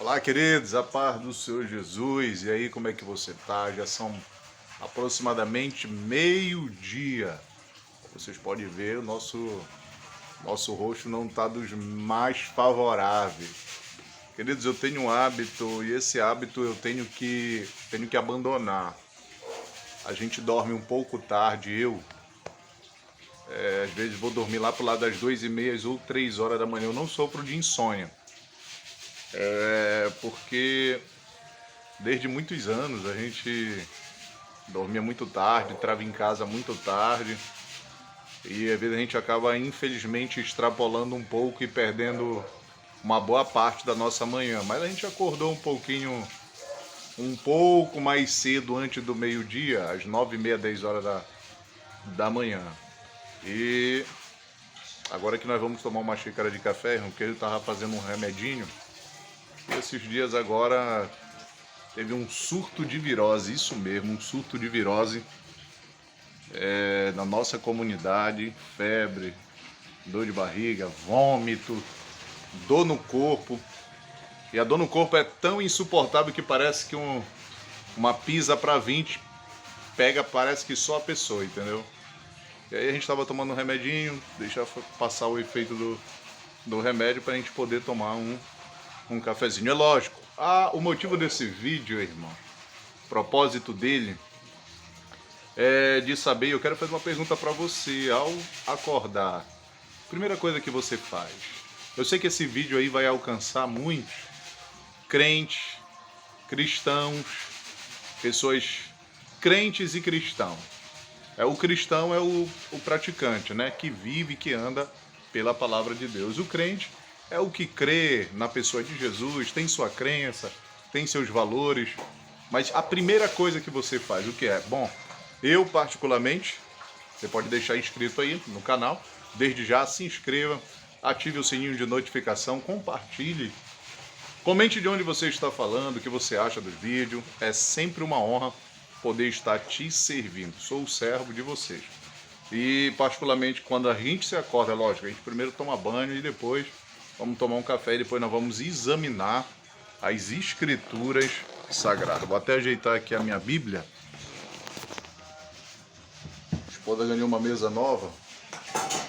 Olá, queridos, a paz do Senhor Jesus. E aí, como é que você tá? Já são aproximadamente meio-dia. Vocês podem ver, o nosso rosto não está dos mais favoráveis. Queridos, eu tenho um hábito e esse hábito eu tenho que abandonar. A gente dorme um pouco tarde, às vezes vou dormir lá pro lado das 2h30 ou 3 horas da manhã. Eu não sofro de insônia. Porque desde muitos anos a gente dormia muito tarde, entrava em casa muito tarde e às vezes a gente acaba infelizmente extrapolando um pouco e perdendo uma boa parte da nossa manhã. Mas a gente acordou um pouco mais cedo antes do meio-dia, às 9h30, 10 horas da manhã. E agora que nós vamos tomar uma xícara de café, porque ele estava fazendo um remedinho. E esses dias agora teve um surto de virose, isso mesmo, um surto de virose na nossa comunidade, febre, dor de barriga, vômito, dor no corpo. E a dor no corpo é tão insuportável que parece que uma pizza para 20 pega, parece que só a pessoa, entendeu? E aí a gente estava tomando um remedinho, deixar passar o efeito do remédio para a gente poder tomar um cafezinho. É lógico, o motivo desse vídeo, irmão, o propósito dele é de saber. Eu quero fazer uma pergunta para você. Ao acordar, primeira coisa que você faz? Eu sei que esse vídeo aí vai alcançar muitos crentes, cristãos, pessoas crentes e cristãos. O cristão é o praticante, né? Que vive, que anda pela palavra de Deus. O crente é o que crê na pessoa de Jesus, tem sua crença, tem seus valores. Mas a primeira coisa que você faz, o que é? Bom, eu particularmente, você pode deixar inscrito aí no canal, desde já se inscreva, ative o sininho de notificação, compartilhe, comente de onde você está falando, o que você acha do vídeo. É sempre uma honra poder estar te servindo, sou o servo de vocês. E particularmente quando a gente se acorda, lógico, a gente primeiro toma banho e depois vamos tomar um café e depois nós vamos examinar as escrituras sagradas. Vou até ajeitar aqui a minha Bíblia. A esposa ganhou uma mesa nova,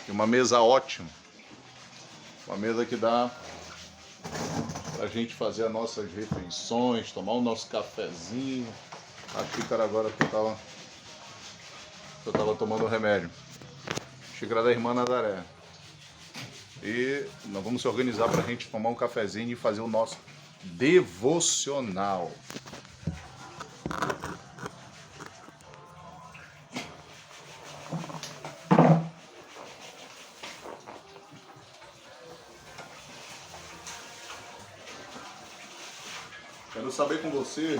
uma mesa ótima, uma mesa que dá pra gente fazer as nossas refeições, tomar o nosso cafezinho. A xícara agora que eu tava tomando remédio. Xícara da irmã Nazaré. E nós vamos se organizar pra gente tomar um cafezinho e fazer o nosso devocional. Quero saber com você.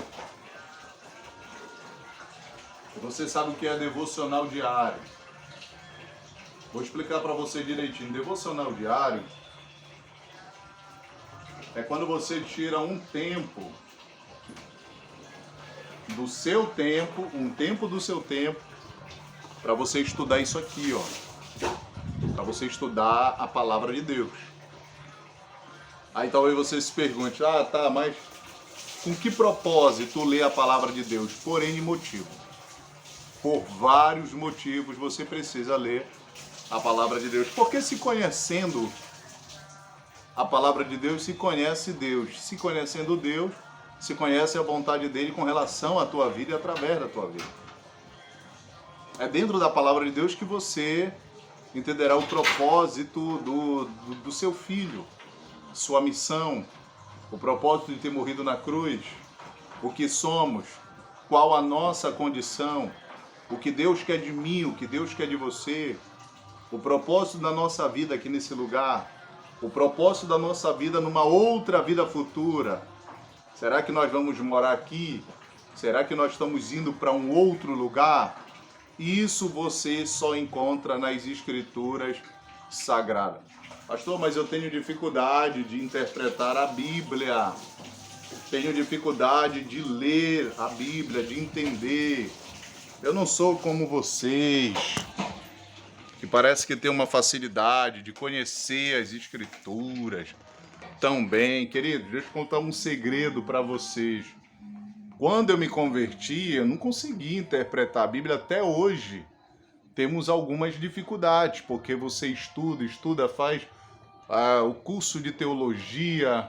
Você sabe o que é devocional diário? Vou explicar para você direitinho. Devocional diário é quando você tira um tempo do seu tempo, para você estudar isso aqui, ó. Para você estudar a palavra de Deus. Aí talvez você se pergunte: tá, mas com que propósito ler a palavra de Deus? Por N motivo. Por vários motivos você precisa ler a palavra de Deus. Porque se conhecendo a palavra de Deus, se conhece Deus. Se conhecendo Deus, se conhece a vontade dele com relação à tua vida e através da tua vida. É dentro da palavra de Deus que você entenderá o propósito do seu filho, sua missão, o propósito de ter morrido na cruz, o que somos, qual a nossa condição, o que Deus quer de mim, o que Deus quer de você, o propósito da nossa vida aqui nesse lugar, o propósito da nossa vida numa outra vida futura. Será que nós vamos morar aqui? Será que nós estamos indo para um outro lugar? Isso você só encontra nas escrituras sagradas. Pastor, mas eu tenho dificuldade de interpretar a Bíblia. Tenho dificuldade de ler a Bíblia, de entender. Eu não sou como vocês, que parece que tem uma facilidade de conhecer as escrituras, Tão bem, querido, deixa eu contar um segredo para vocês. Quando eu me converti, eu não conseguia interpretar a Bíblia até hoje. Temos algumas dificuldades, porque você estuda, faz o curso de teologia,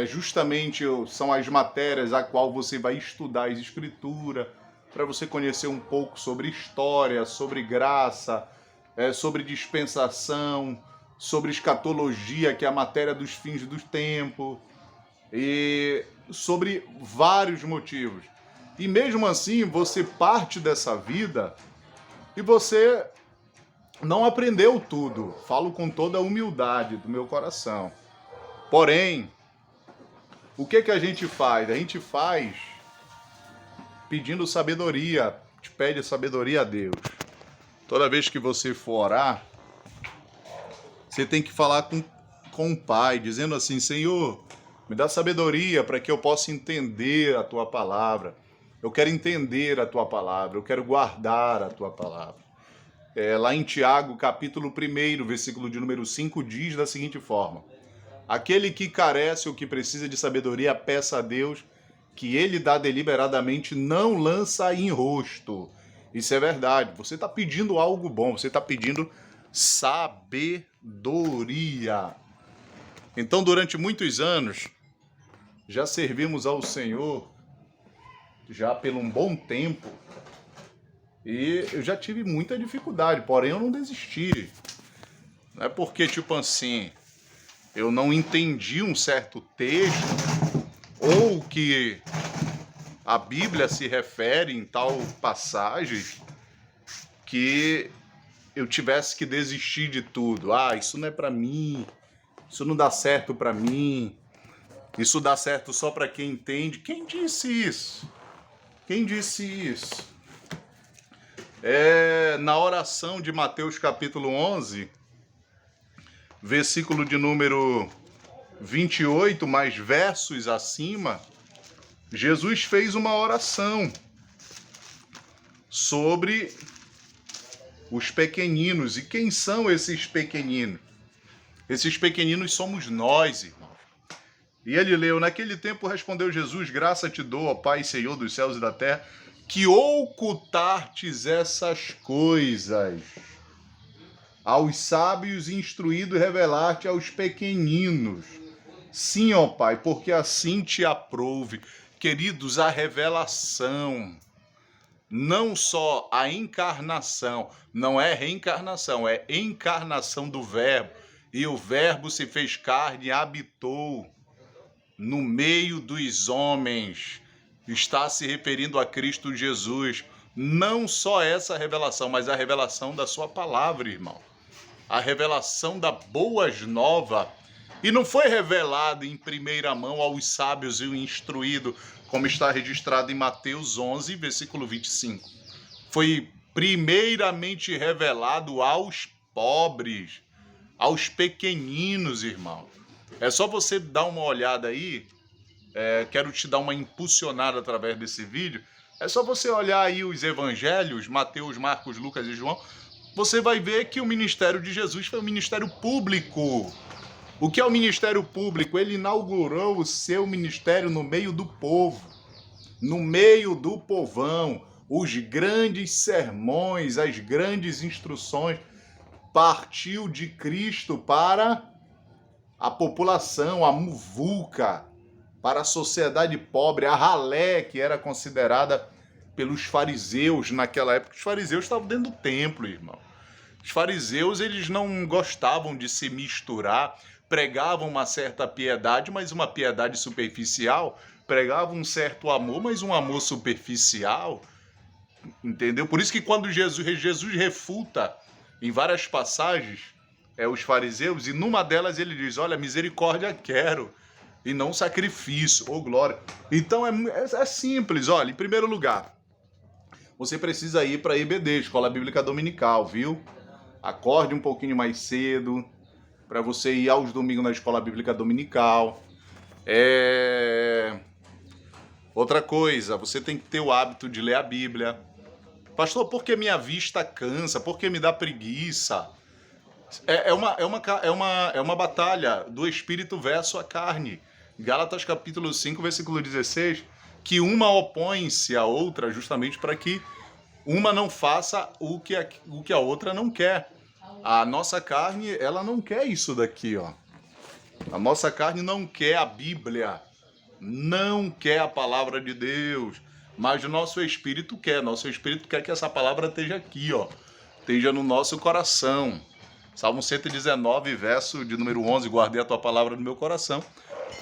justamente são as matérias a qual você vai estudar as escrituras, para você conhecer um pouco sobre história, sobre graça, sobre dispensação, sobre escatologia, que é a matéria dos fins dos tempos, e sobre vários motivos. E mesmo assim, você parte dessa vida e você não aprendeu tudo. Falo com toda a humildade do meu coração. Porém, o que a gente faz? A gente faz pedindo sabedoria, te pede sabedoria a Deus. Toda vez que você for orar, você tem que falar com o Pai, dizendo assim: Senhor, me dá sabedoria para que eu possa entender a Tua palavra. Eu quero entender a Tua palavra, eu quero guardar a Tua palavra. Lá em Tiago, capítulo 1, versículo de número 5, diz da seguinte forma: aquele que carece ou que precisa de sabedoria, peça a Deus, que Ele dá deliberadamente, não lança em rosto. Isso é verdade. Você está pedindo algo bom, você está pedindo sabedoria. Então, durante muitos anos, já servimos ao Senhor, já pelo um bom tempo, e eu já tive muita dificuldade, porém eu não desisti. Não é porque, tipo assim, eu não entendi um certo texto, ou que a Bíblia se refere em tal passagem, que eu tivesse que desistir de tudo. Isso não é pra mim, isso não dá certo pra mim, isso dá certo só pra quem entende. Quem disse isso? Quem disse isso? Na oração de Mateus capítulo 11, versículo de número 28, mais versos acima, Jesus fez uma oração sobre os pequeninos. E quem são esses pequeninos? Esses pequeninos somos nós, irmãos. E ele leu: naquele tempo respondeu Jesus: graça te dou, ó Pai, Senhor dos céus e da terra, que ocultartes essas coisas aos sábios, instruído, revelar-te aos pequeninos. Sim, ó Pai, porque assim te aprouve. Queridos, a revelação, não só a encarnação, não é reencarnação, é encarnação do Verbo. E o Verbo se fez carne e habitou no meio dos homens. Está se referindo a Cristo Jesus. Não só essa revelação, mas a revelação da sua palavra, irmão. A revelação da boas novas. E não foi revelado em primeira mão aos sábios e o instruído, como está registrado em Mateus 11, versículo 25. Foi primeiramente revelado aos pobres, aos pequeninos, irmão. É só você dar uma olhada aí, quero te dar uma impulsionada através desse vídeo, é só você olhar aí os evangelhos, Mateus, Marcos, Lucas e João, você vai ver que o ministério de Jesus foi um ministério público. O que é o ministério público? Ele inaugurou o seu ministério no meio do povo, no meio do povão. Os grandes sermões, as grandes instruções, partiu de Cristo para a população, a muvuca, para a sociedade pobre, a ralé, que era considerada pelos fariseus naquela época. Os fariseus estavam dentro do templo, irmão. Os fariseus, eles não gostavam de se misturar, pregavam uma certa piedade, mas uma piedade superficial, pregavam um certo amor, mas um amor superficial, entendeu? Por isso que quando Jesus refuta em várias passagens os fariseus, e numa delas ele diz: olha, misericórdia quero, e não sacrifício, ou glória. Então é simples, olha, em primeiro lugar, você precisa ir para a EBD, Escola Bíblica Dominical, viu? Acorde um pouquinho mais cedo, para você ir aos domingos na Escola Bíblica Dominical. Outra coisa, você tem que ter o hábito de ler a Bíblia. Pastor, por que minha vista cansa? Por que me dá preguiça? É uma batalha do espírito versus a carne. Gálatas capítulo 5, versículo 16, que uma opõe-se à outra justamente para que uma não faça o que a outra não quer. A nossa carne, ela não quer isso daqui, ó. A nossa carne não quer a Bíblia, não quer a palavra de Deus, mas o nosso espírito quer. Nosso espírito quer que essa palavra esteja aqui, ó, esteja no nosso coração. Salmo 119, verso de número 11, guardei a tua palavra no meu coração,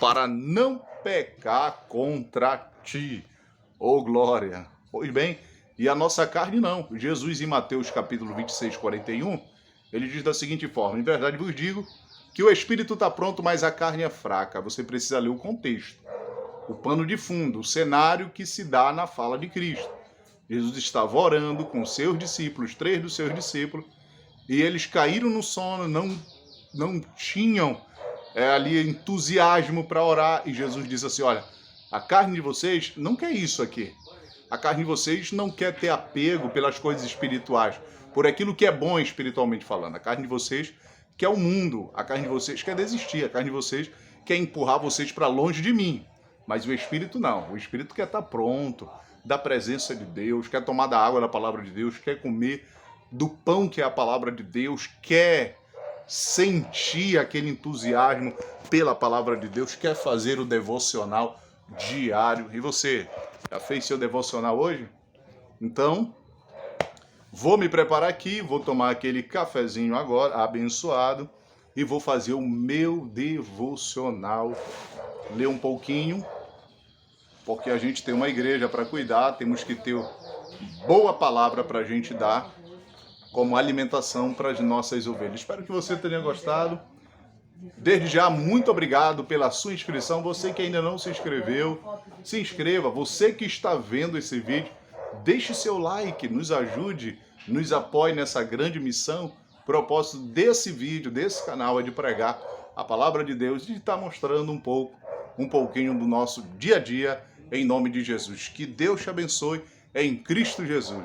para não pecar contra ti. Ô glória! Pois bem, e a nossa carne não. Jesus, em Mateus capítulo 26, 41, ele diz da seguinte forma: em verdade vos digo que o espírito está pronto, mas a carne é fraca. Você precisa ler o contexto, o pano de fundo, o cenário que se dá na fala de Cristo. Jesus estava orando com seus discípulos, 3 dos seus discípulos, e eles caíram no sono, não tinham ali entusiasmo para orar, e Jesus disse assim: olha, a carne de vocês não quer isso aqui. A carne de vocês não quer ter apego pelas coisas espirituais, por aquilo que é bom espiritualmente falando. A carne de vocês quer o mundo, a carne de vocês quer desistir, a carne de vocês quer empurrar vocês para longe de mim. Mas o espírito não, o espírito quer estar pronto da presença de Deus, quer tomar da água da palavra de Deus, quer comer do pão que é a palavra de Deus, quer sentir aquele entusiasmo pela palavra de Deus, quer fazer o devocional diário. E você, já fez seu devocional hoje? Então, vou me preparar aqui, vou tomar aquele cafezinho agora, abençoado, e vou fazer o meu devocional. Ler um pouquinho, porque a gente tem uma igreja para cuidar, temos que ter boa palavra para a gente dar como alimentação para as nossas ovelhas. Espero que você tenha gostado. Desde já, muito obrigado pela sua inscrição. Você que ainda não se inscreveu, se inscreva. Você que está vendo esse vídeo, deixe seu like, nos ajude, nos apoie nessa grande missão. O propósito desse vídeo, desse canal, é de pregar a palavra de Deus e de estar mostrando um pouquinho do nosso dia a dia, em nome de Jesus. Que Deus te abençoe em Cristo Jesus.